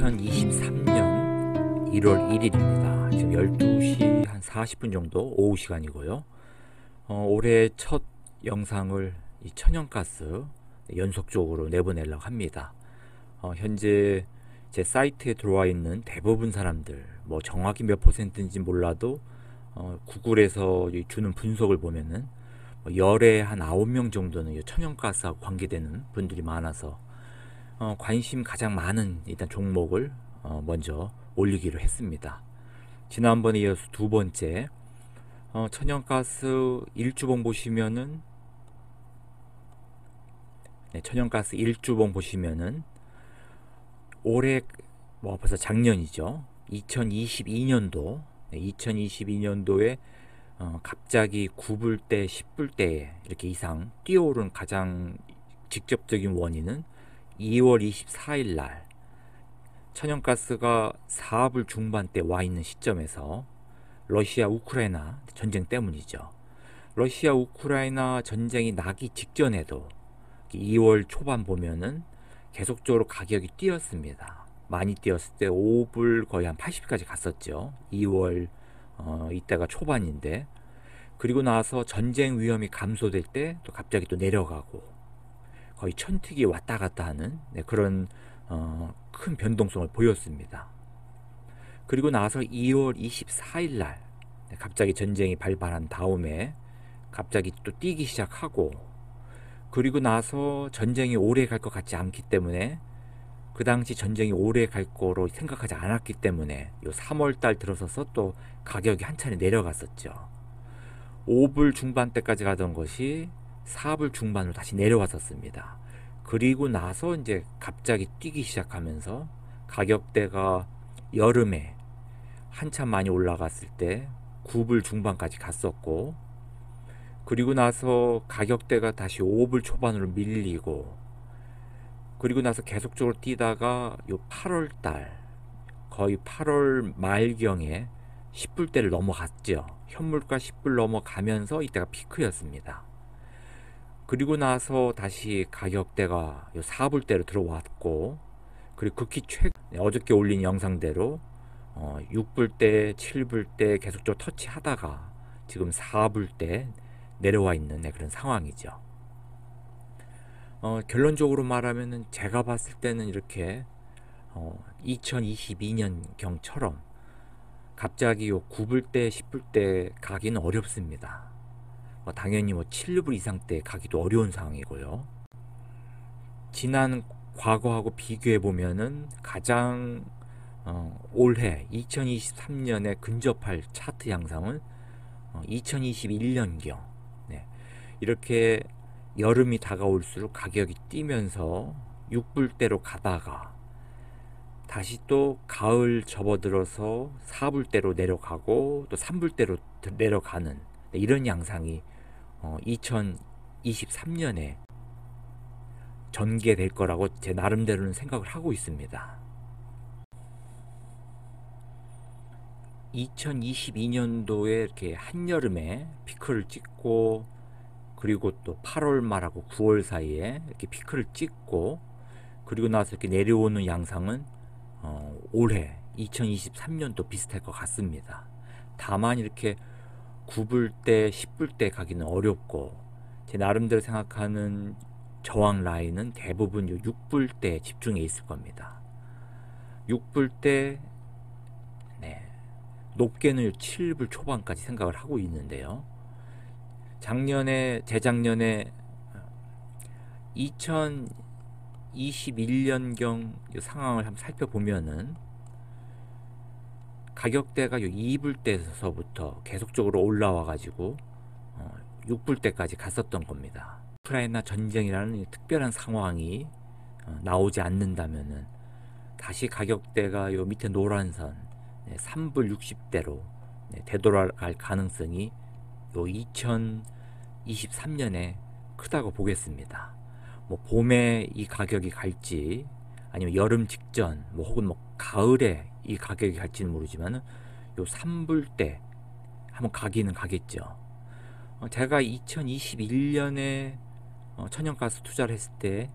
2023년 1월 1일입니다. 지금 12시 한 40분 정도 오후 시간이고요. 올해 첫 영상을 이 천연가스 연속적으로 내보내려고 합니다. 현재 제 사이트에 들어와 있는 대부분 사람들, 뭐 정확히 몇 퍼센트인지 몰라도 구글에서 주는 분석을 보면은 열에 한 9명 정도는 이 천연가스하고 관계되는 분들이 많아서 관심 가장 많은 일단 종목을 먼저 올리기로 했습니다. 지난번에 이어서 두 번째, 천연가스 일주봉 보시면은, 천연가스 일주봉 보시면은 올해 뭐 벌써 작년이죠. 2022년도에 갑자기 9불대, 10불대에 이렇게 이상 뛰어오른 가장 직접적인 원인은 2월 24일 날 천연가스가 4불 중반대 와 있는 시점에서 러시아 우크라이나 전쟁 때문이죠. 러시아 우크라이나 전쟁이 나기 직전에도 2월 초반 보면은 계속적으로 가격이 뛰었습니다. 많이 뛰었을 때 5불 거의 한 80까지 갔었죠. 2월 이때가 초반인데, 그리고 나서 전쟁 위험이 감소될 때 또 갑자기 또 내려가고 거의 천특이 왔다 갔다 하는 그런 큰 변동성을 보였습니다. 그리고 나서 2월 24일 날 갑자기 전쟁이 발발한 다음에 갑자기 또 뛰기 시작하고, 그리고 나서 전쟁이 오래 갈 것 같지 않기 때문에, 그 당시 전쟁이 오래 갈 거로 생각하지 않았기 때문에 요 3월 달 들어서서 또 가격이 한 차례 내려갔었죠. 5불 중반대까지 가던 것이 4불 중반으로 다시 내려왔었습니다. 그리고 나서 이제 갑자기 뛰기 시작하면서 가격대가 여름에 한참 많이 올라갔을 때 9불 중반까지 갔었고, 그리고 나서 가격대가 다시 5불 초반으로 밀리고, 그리고 나서 계속적으로 뛰다가 요 8월 달, 거의 8월 말경에 10불대를 넘어갔죠. 현물가 10불 넘어가면서 이때가 피크였습니다. 그리고 나서 다시 가격대가 요 4불대로 들어왔고, 그리고 극히 어저께 올린 영상대로 6불대, 7불대 계속적으로 터치하다가 지금 4불대 내려와 있는 그런 상황이죠. 결론적으로 말하면은 제가 봤을 때는 이렇게 2022년경처럼 갑자기 요 9불대, 10불대 가기는 어렵습니다. 당연히 뭐 7불 이상대 가기도 어려운 상황이고요. 지난 과거하고 비교해 보면은 가장 올해 2023년에 근접할 차트 양상은 2021년경 이렇게 여름이 다가올수록 가격이 뛰면서 6불대로 가다가 다시 또 가을 접어들어서 4불대로 내려가고 또 3불대로 내려가는 이런 양상이 2023년에 전개될 거라고 제 나름대로는 생각을 하고 있습니다. 2022년도에 이렇게 한여름에 피크를 찍고, 그리고 또 8월 말하고 9월 사이에 이렇게 피크를 찍고, 그리고 나서 이렇게 내려오는 양상은 올해 2023년도 비슷할 것 같습니다. 다만 이렇게 9불대, 10불대 가기는 어렵고, 제 나름대로 생각하는 저항 라인은 대부분 6불대 집중해 있을 겁니다. 6불대, 높게는 7불 초반까지 생각을 하고 있는데요. 재작년에 2021년경 상황을 한번 살펴보면은 가격대가 2불대에서부터 계속적으로 올라와 가지고 6불대까지 갔었던 겁니다. 우크라이나 전쟁이라는 특별한 상황이 나오지 않는다면은 다시 가격대가 요 밑에 노란선 3불 60대로 되돌아갈 가능성이 요 2023년에 크다고 보겠습니다. 뭐 봄에 이 가격이 갈지, 아니면 여름 직전, 혹은 가을에 이 가격이 갈지는 모르지만 요 3불대 한번 가기는 가겠죠. 제가 2021년에 천연가스 투자를 했을 때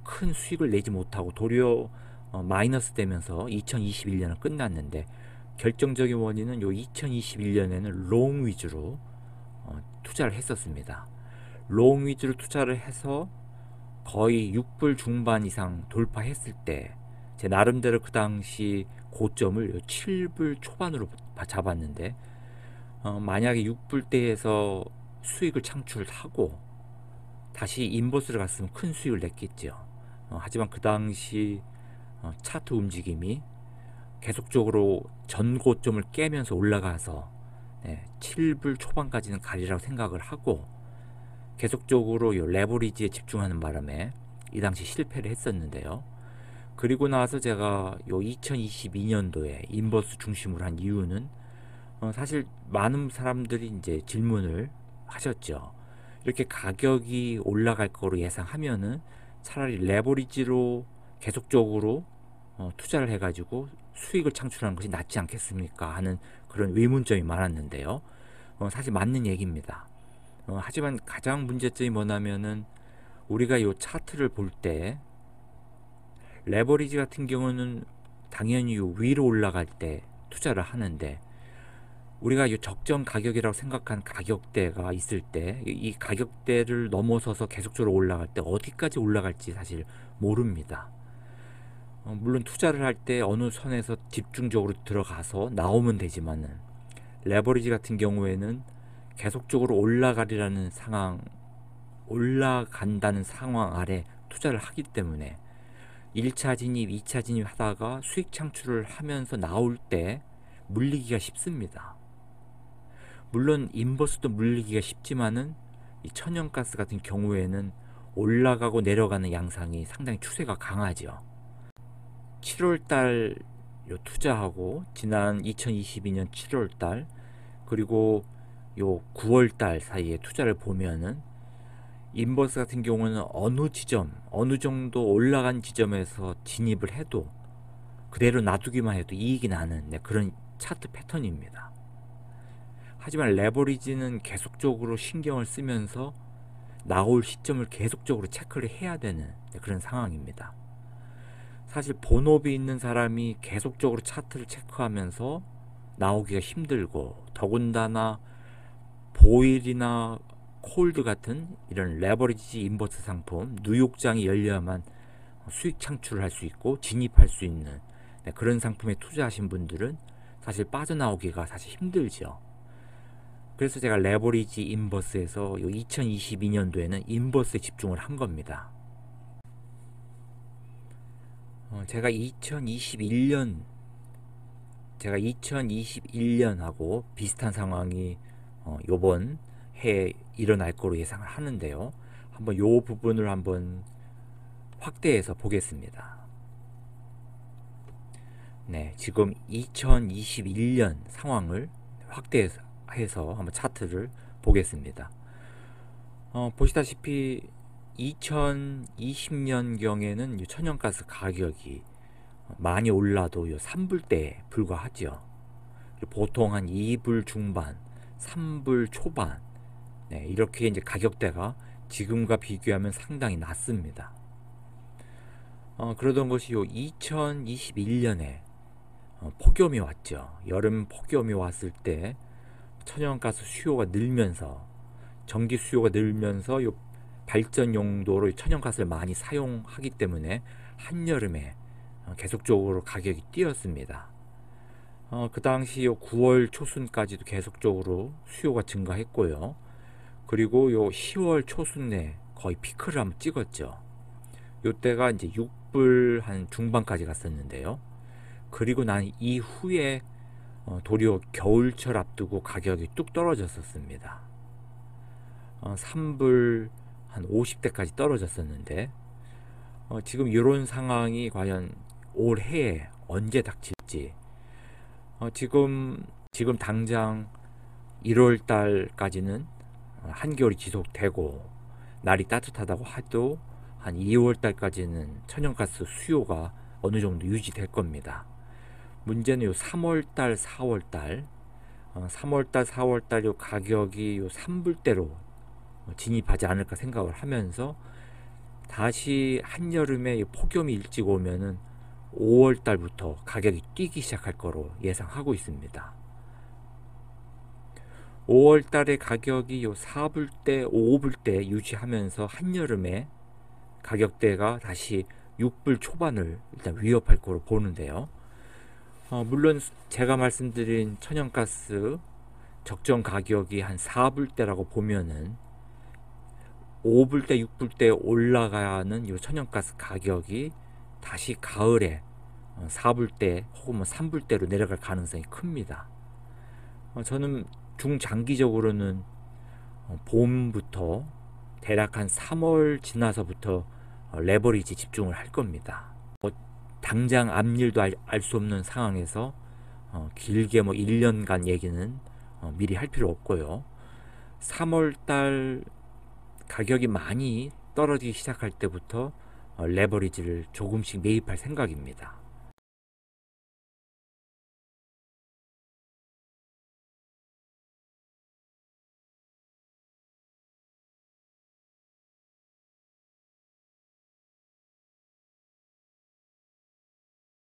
큰 수익을 내지 못하고 도리어 마이너스 되면서 2021년은 끝났는데, 결정적인 원인은 요 2021년에는 롱 위주로 투자를 했었습니다. 롱 위주로 투자를 해서 거의 6불 중반 이상 돌파했을 때, 제 나름대로 그 당시 고점을 7불 초반으로 잡았는데, 만약에 6불대에서 수익을 창출하고 다시 인버스를 갔으면 큰 수익을 냈겠죠. 하지만 그 당시 차트 움직임이 계속적으로 전 고점을 깨면서 올라가서 7불 초반까지는 가리라고 생각을 하고 계속적으로 요 레버리지에 집중하는 바람에 이 당시 실패를 했었는데요. 그리고 나서 제가 요 2022년도에 인버스 중심으로 한 이유는, 사실 많은 사람들이 이제 질문을 하셨죠. 이렇게 가격이 올라갈 거로 예상하면은 차라리 레버리지로 계속적으로 투자를 해가지고 수익을 창출하는 것이 낫지 않겠습니까? 하는 그런 의문점이 많았는데요. 사실 맞는 얘기입니다. 하지만 가장 문제점이 뭐냐면은, 우리가 이 차트를 볼 때 레버리지 같은 경우는 당연히 위로 올라갈 때 투자를 하는데, 우리가 이 적정 가격이라고 생각한 가격대가 있을 때 이 가격대를 넘어서서 계속적으로 올라갈 때 어디까지 올라갈지 사실 모릅니다. 물론 투자를 할 때 어느 선에서 집중적으로 들어가서 나오면 되지만은, 레버리지 같은 경우에는 계속적으로 올라가리라는 상황, 올라간다는 상황 아래 투자를 하기 때문에 1차 진입, 2차 진입 하다가 수익 창출을 하면서 나올 때 물리기가 쉽습니다. 물론 인버스도 물리기가 쉽지만은 이 천연가스 같은 경우에는 올라가고 내려가는 양상이 상당히 추세가 강하죠. 7월달 투자하고 지난 2022년 7월달 그리고 요 9월달 사이에 투자를 보면은, 인버스 같은 경우는 어느 지점, 어느 정도 올라간 지점에서 진입을 해도 그대로 놔두기만 해도 이익이 나는 그런 차트 패턴입니다. 하지만 레버리지는 계속적으로 신경을 쓰면서 나올 시점을 계속적으로 체크를 해야 되는 그런 상황입니다. 사실 본업이 있는 사람이 계속적으로 차트를 체크하면서 나오기가 힘들고, 더군다나 보일이나 콜드 같은 이런 레버리지 인버스 상품, 뉴욕장이 열려야만 수익 창출을 할 수 있고 진입할 수 있는 그런 상품에 투자하신 분들은 사실 빠져나오기가 사실 힘들죠. 그래서 제가 레버리지 인버스에서 2022년도에는 인버스에 집중을 한 겁니다. 제가 2021년하고 비슷한 상황이 요번 해에 일어날 거로 예상을 하는데요. 한번 요 부분을 한번 확대해서 보겠습니다. 네, 지금 2021년 상황을 확대해서 한번 차트를 보겠습니다. 보시다시피 2020년경에는 천연가스 가격이 많이 올라도 3불대에 불과하죠. 보통 한 2불 중반, 3불 초반, 이렇게 이제 가격대가 지금과 비교하면 상당히 낮습니다. 그러던 것이 2021년에 폭염이 왔죠. 여름 폭염이 왔을 때 천연가스 수요가 늘면서, 전기 수요가 늘면서 발전 용도로 천연가스를 많이 사용하기 때문에 한여름에 계속적으로 가격이 뛰었습니다. 그 당시 9월 초순까지도 계속적으로 수요가 증가했고요. 그리고 10월 초순에 거의 피크를 한번 찍었죠. 요때가 이제 6불 한 중반까지 갔었는데요. 그리고 난 이후에 도리어 겨울철 앞두고 가격이 뚝 떨어졌었습니다. 3불 한 50대까지 떨어졌었는데, 지금 이런 상황이 과연 올해에 언제 닥칠지, 지금 당장 1월 달까지는 한겨울이 지속되고 날이 따뜻하다고 해도 한 2월 달까지는 천연가스 수요가 어느 정도 유지될 겁니다. 문제는 3월 달, 4월 달, 3월 달, 4월 달 가격이 3불대로 진입하지 않을까 생각을 하면서, 다시 한여름에 폭염이 일찍 오면은 5월 달부터 가격이 뛰기 시작할 거로 예상하고 있습니다. 5월 달에 가격이 요 4불대, 5불대 유지하면서 한여름에 가격대가 다시 6불 초반을 일단 위협할 거로 보는데요. 물론 제가 말씀드린 천연가스 적정 가격이 한 4불대라고 보면은 5불대, 6불대 올라가는 이 천연가스 가격이 다시 가을에 4불대 혹은 3불대로 내려갈 가능성이 큽니다. 저는 중장기적으로는 봄부터 대략 한 3월 지나서부터 레버리지 집중을 할 겁니다. 당장 앞일도 알 수 없는 상황에서 길게 1년간 얘기는 미리 할 필요 없고요. 3월달 가격이 많이 떨어지기 시작할 때부터 레버리지를 조금씩 매입할 생각입니다.